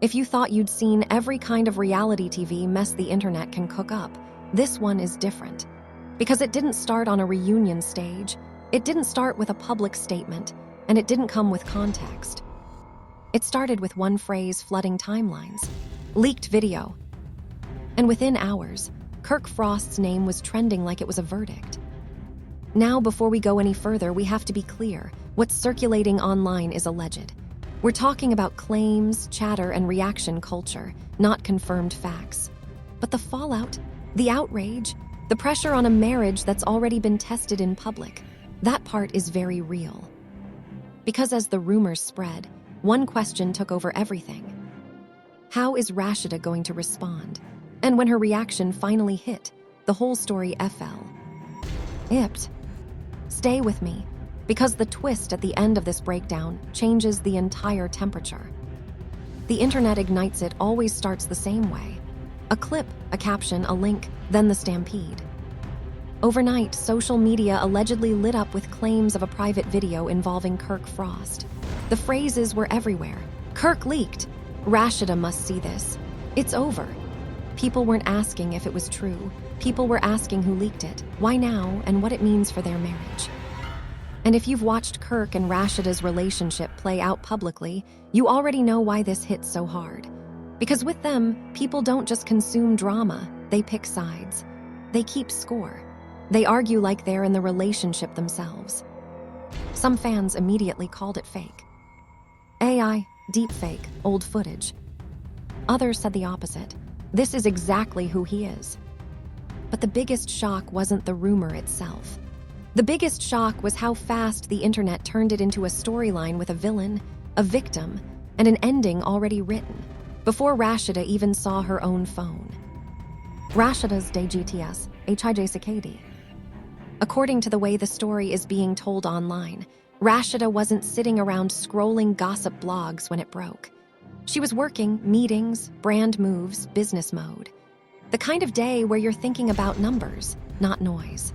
If you thought you'd seen every kind of reality TV mess the internet can cook up, this one is different. Because it didn't start on a reunion stage, it didn't start with a public statement, and it didn't come with context. It started with one phrase flooding timelines: leaked video. And within hours, Kirk Frost's name was trending like it was a verdict. Now, before we go any further, we have to be clear. What's circulating online is alleged. We're talking about claims, chatter, and reaction culture, not confirmed facts. But the fallout, the outrage, the pressure on a marriage that's already been tested in public, that part is very real. Because as the rumors spread, one question took over everything. How is Rashida going to respond? And when her reaction finally hit, the whole story fell. Ipt. Stay with me, because the twist at the end of this breakdown changes the entire temperature. The internet ignites it always starts the same way. A clip, a caption, a link, then the stampede. Overnight, social media allegedly lit up with claims of a private video involving Kirk Frost. The phrases were everywhere. Kirk leaked. Rashida must see this. It's over. People weren't asking if it was true. People were asking who leaked it, why now, and what it means for their marriage. And if you've watched Kirk and Rashida's relationship play out publicly, you already know why this hits so hard. Because with them, people don't just consume drama, they pick sides. They keep score. They argue like they're in the relationship themselves. Some fans immediately called it fake. AI, deepfake, old footage. Others said the opposite. This is exactly who he is. But the biggest shock wasn't the rumor itself. The biggest shock was how fast the internet turned it into a storyline with a villain, a victim, and an ending already written, before Rashida even saw her own phone. Rashida's DGTS, HIJ. According to the way the story is being told online, Rashida wasn't sitting around scrolling gossip blogs when it broke. She was working, meetings, brand moves, business mode. The kind of day where you're thinking about numbers, not noise.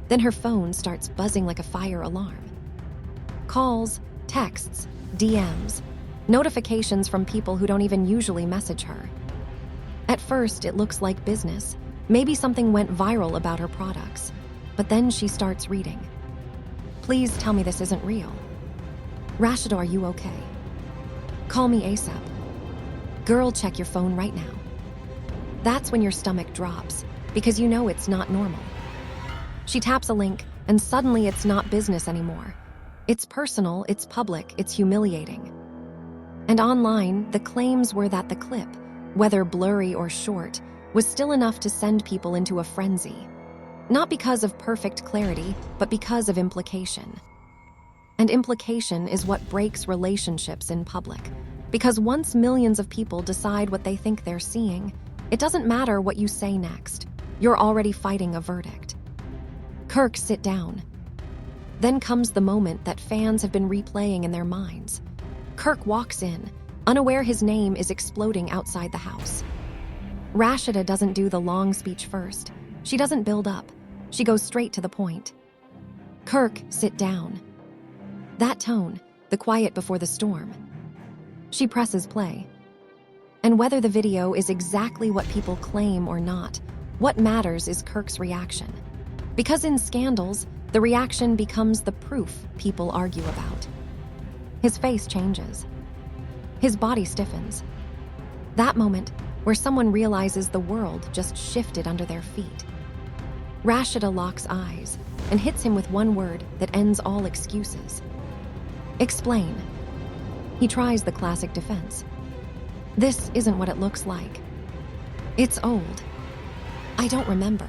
Then her phone starts buzzing like a fire alarm. Calls, texts, DMs, notifications from people who don't even usually message her. At first, it looks like business. Maybe something went viral about her products. But then she starts reading. Please tell me this isn't real. Rashida, are you okay? Call me ASAP. Girl, check your phone right now. That's when your stomach drops, because you know it's not normal. She taps a link, and suddenly it's not business anymore. It's personal, it's public, it's humiliating. And online, the claims were that the clip, whether blurry or short, was still enough to send people into a frenzy. Not because of perfect clarity, but because of implication. And implication is what breaks relationships in public. Because once millions of people decide what they think they're seeing, it doesn't matter what you say next. You're already fighting a verdict. Kirk, sit down. Then comes the moment that fans have been replaying in their minds. Kirk walks in, unaware his name is exploding outside the house. Rashida doesn't do the long speech first. She doesn't build up. She goes straight to the point. Kirk, sit down. That tone, the quiet before the storm. She presses play. And whether the video is exactly what people claim or not, what matters is Kirk's reaction. Because in scandals, the reaction becomes the proof people argue about. His face changes. His body stiffens. That moment where someone realizes the world just shifted under their feet. Rashida locks eyes and hits him with one word that ends all excuses. Explain. He tries the classic defense. This isn't what it looks like. It's old. I don't remember.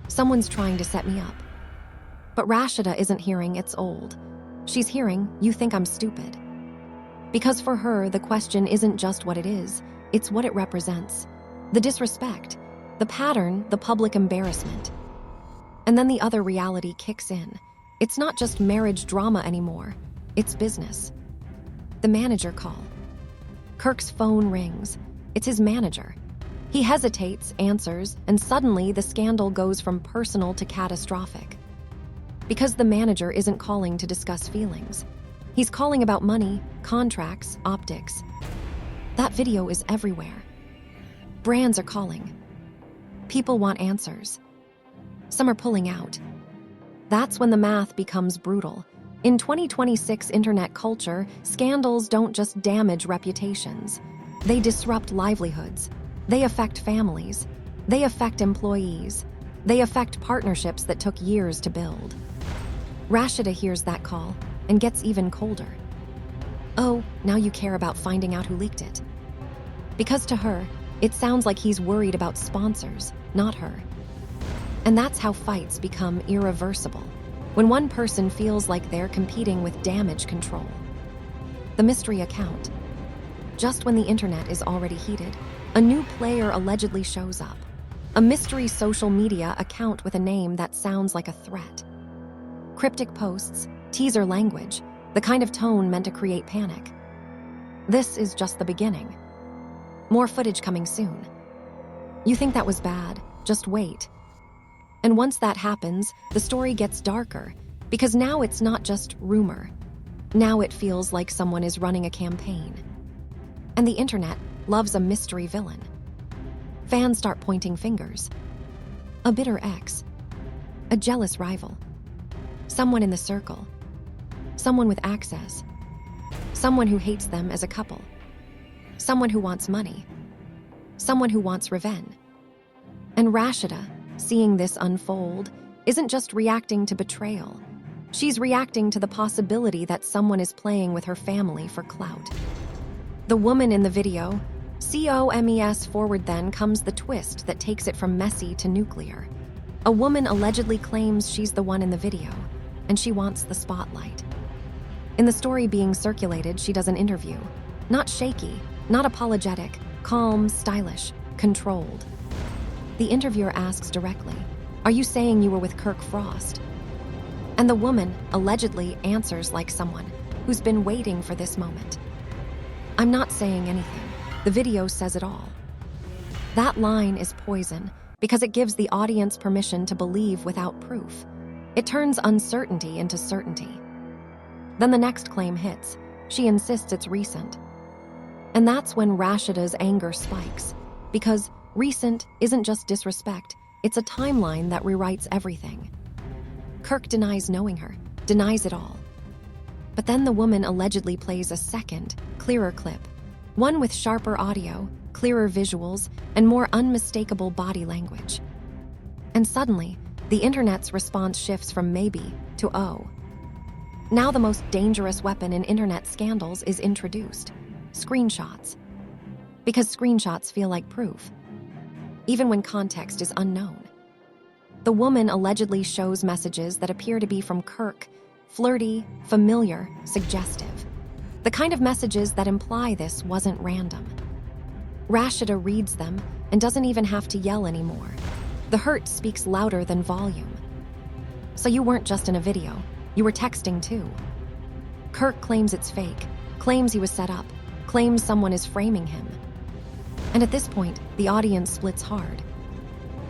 Someone's trying to set me up. But Rashida isn't hearing it's old. She's hearing, you think I'm stupid. Because for her, the question isn't just what it is, it's what it represents. The disrespect, the pattern, the public embarrassment. And then the other reality kicks in. It's not just marriage drama anymore. It's business. The manager call. Kirk's phone rings. It's his manager. He hesitates, answers, and suddenly the scandal goes from personal to catastrophic. Because the manager isn't calling to discuss feelings. He's calling about money, contracts, optics. That video is everywhere. Brands are calling. People want answers. Some are pulling out. That's when the math becomes brutal. In 2026 internet culture, scandals don't just damage reputations. They disrupt livelihoods. They affect families. They affect employees. They affect partnerships that took years to build. Rashida hears that call and gets even colder. Oh, now you care about finding out who leaked it. Because to her, it sounds like he's worried about sponsors, not her. And that's how fights become irreversible, when one person feels like they're competing with damage control. The mystery account. Just when the internet is already heated, a new player allegedly shows up. A mystery social media account with a name that sounds like a threat. Cryptic posts, teaser language, the kind of tone meant to create panic. This is just the beginning. More footage coming soon. You think that was bad, just wait. And once that happens, the story gets darker, because now it's not just rumor. Now it feels like someone is running a campaign. And the internet loves a mystery villain. Fans start pointing fingers. A bitter ex. A jealous rival. Someone in the circle. Someone with access. Someone who hates them as a couple. Someone who wants money. Someone who wants revenge. And Rashida, seeing this unfold, isn't just reacting to betrayal. She's reacting to the possibility that someone is playing with her family for clout. The woman in the video, COMES forward then comes the twist that takes it from messy to nuclear. A woman allegedly claims she's the one in the video, and she wants the spotlight. In the story being circulated, she does an interview. Not shaky, not apologetic, calm, stylish, controlled. The interviewer asks directly, "Are you saying you were with Kirk Frost?" And the woman allegedly answers like someone who's been waiting for this moment. "I'm not saying anything. The video says it all." That line is poison because it gives the audience permission to believe without proof. It turns uncertainty into certainty. Then the next claim hits. She insists it's recent. And that's when Rashida's anger spikes, because recent isn't just disrespect, it's a timeline that rewrites everything. Kirk denies knowing her, denies it all. But then the woman allegedly plays a second, clearer clip, one with sharper audio, clearer visuals, and more unmistakable body language. And suddenly, the internet's response shifts from maybe to oh. Now the most dangerous weapon in internet scandals is introduced: screenshots. Because screenshots feel like proof, even when context is unknown. The woman allegedly shows messages that appear to be from Kirk, flirty, familiar, suggestive. The kind of messages that imply this wasn't random. Rashida reads them and doesn't even have to yell anymore. The hurt speaks louder than volume. So you weren't just in a video, you were texting too. Kirk claims it's fake, claims he was set up, claims someone is framing him. And at this point, the audience splits hard.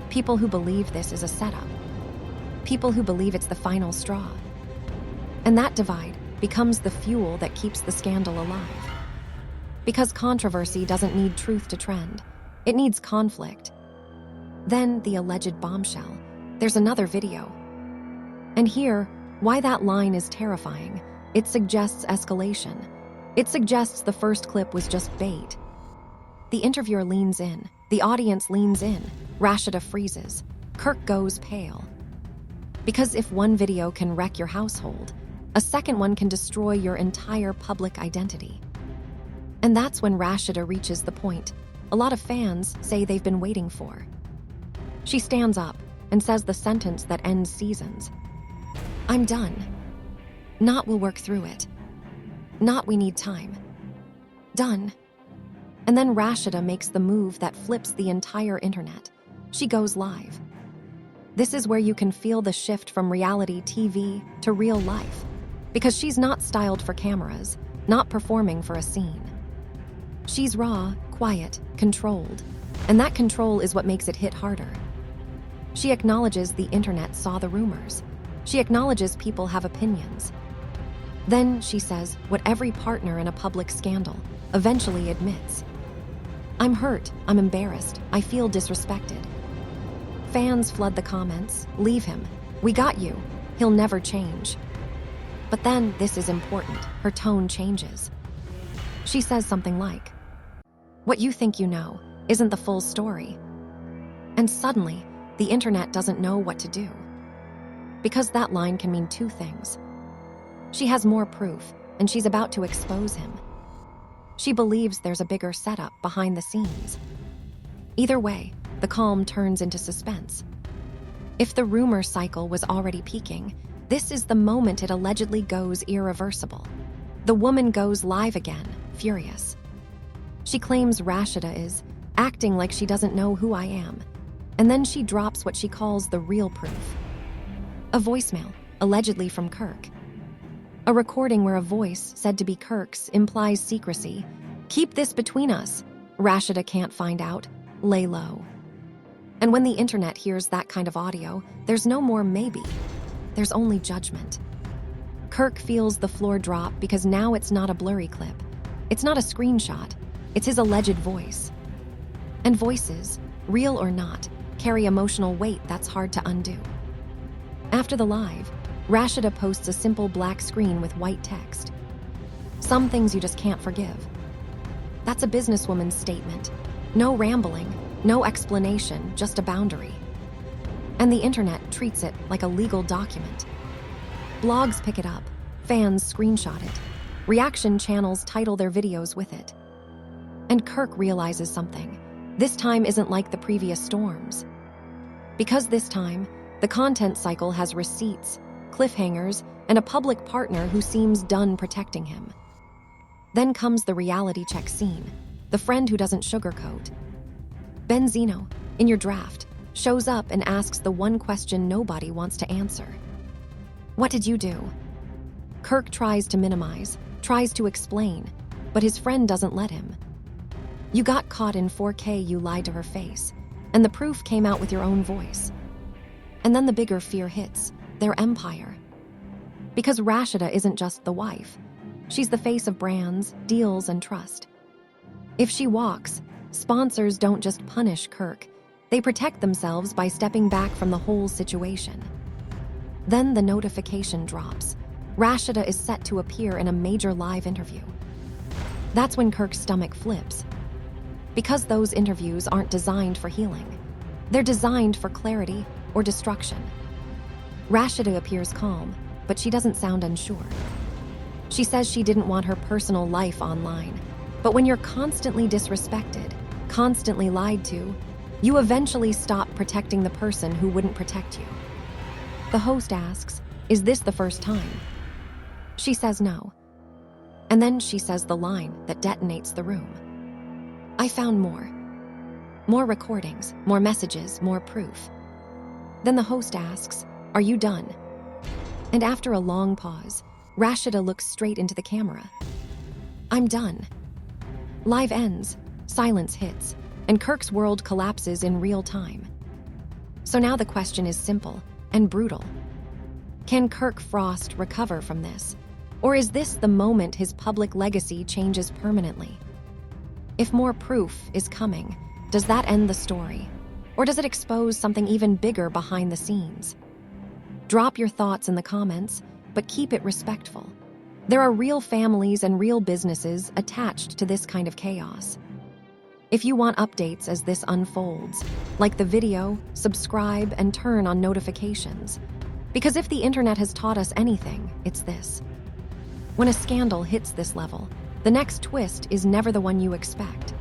People who believe this is a setup. People who believe it's the final straw. And that divide becomes the fuel that keeps the scandal alive. Because controversy doesn't need truth to trend. It needs conflict. Then the alleged bombshell. There's another video. And here, why that line is terrifying. It suggests escalation. It suggests the first clip was just bait. The interviewer leans in. The audience leans in. Rashida freezes. Kirk goes pale. Because if one video can wreck your household, a second one can destroy your entire public identity. And that's when Rashida reaches the point a lot of fans say they've been waiting for. She stands up and says the sentence that ends seasons. "I'm done. Not we'll work through it. Not we need time. Done." And then Rashida makes the move that flips the entire internet. She goes live. This is where you can feel the shift from reality TV to real life, because she's not styled for cameras, not performing for a scene. She's raw, quiet, controlled, and that control is what makes it hit harder. She acknowledges the internet saw the rumors. She acknowledges people have opinions. Then she says what every partner in a public scandal eventually admits. I'm hurt, I'm embarrassed, I feel disrespected. Fans flood the comments, leave him. We got you. He'll never change. But then, this is important, her tone changes. She says something like, "What you think you know isn't the full story." And suddenly, the internet doesn't know what to do. Because that line can mean two things. She has more proof, and she's about to expose him. She believes there's a bigger setup behind the scenes. Either way, the calm turns into suspense. If the rumor cycle was already peaking, this is the moment it allegedly goes irreversible. The woman goes live again, furious. She claims Rashida is acting like she doesn't know who I am, and then she drops what she calls the real proof. A voicemail, allegedly from Kirk. A recording where a voice, said to be Kirk's, implies secrecy. "Keep this between us. Rashida can't find out. Lay low." And when the internet hears that kind of audio, there's no more maybe. There's only judgment. Kirk feels the floor drop because now it's not a blurry clip. It's not a screenshot. It's his alleged voice. And voices, real or not, carry emotional weight that's hard to undo. After the live, Rashida posts a simple black screen with white text. "Some things you just can't forgive." That's a businesswoman's statement. No rambling, no explanation, just a boundary. And the internet treats it like a legal document. Blogs pick it up, fans screenshot it, reaction channels title their videos with it. And Kirk realizes something. This time isn't like the previous storms. Because this time, the content cycle has receipts, cliffhangers, and a public partner who seems done protecting him. Then comes the reality check scene, the friend who doesn't sugarcoat. Benzino, in your draft, shows up and asks the one question nobody wants to answer. "What did you do?" Kirk tries to minimize, tries to explain, but his friend doesn't let him. "You got caught in 4K, you lied to her face, and the proof came out with your own voice." And then the bigger fear hits, their empire. Because Rashida isn't just the wife. She's the face of brands, deals, and trust. If she walks, sponsors don't just punish Kirk. They protect themselves by stepping back from the whole situation. Then the notification drops. Rashida is set to appear in a major live interview. That's when Kirk's stomach flips. Because those interviews aren't designed for healing. They're designed for clarity or destruction. Rashida appears calm, but she doesn't sound unsure. She says she didn't want her personal life online. But when you're constantly disrespected, constantly lied to, you eventually stop protecting the person who wouldn't protect you. The host asks, "Is this the first time?" She says no. And then she says the line that detonates the room. "I found more. More recordings, more messages, more proof." Then the host asks, "Are you done?" And after a long pause, Rashida looks straight into the camera. "I'm done." Live ends, silence hits, and Kirk's world collapses in real time. So now the question is simple and brutal. Can Kirk Frost recover from this? Or is this the moment his public legacy changes permanently? If more proof is coming, does that end the story? Or does it expose something even bigger behind the scenes? Drop your thoughts in the comments, but keep it respectful. There are real families and real businesses attached to this kind of chaos. If you want updates as this unfolds, like the video, subscribe, and turn on notifications. Because if the internet has taught us anything, it's this. When a scandal hits this level, the next twist is never the one you expect.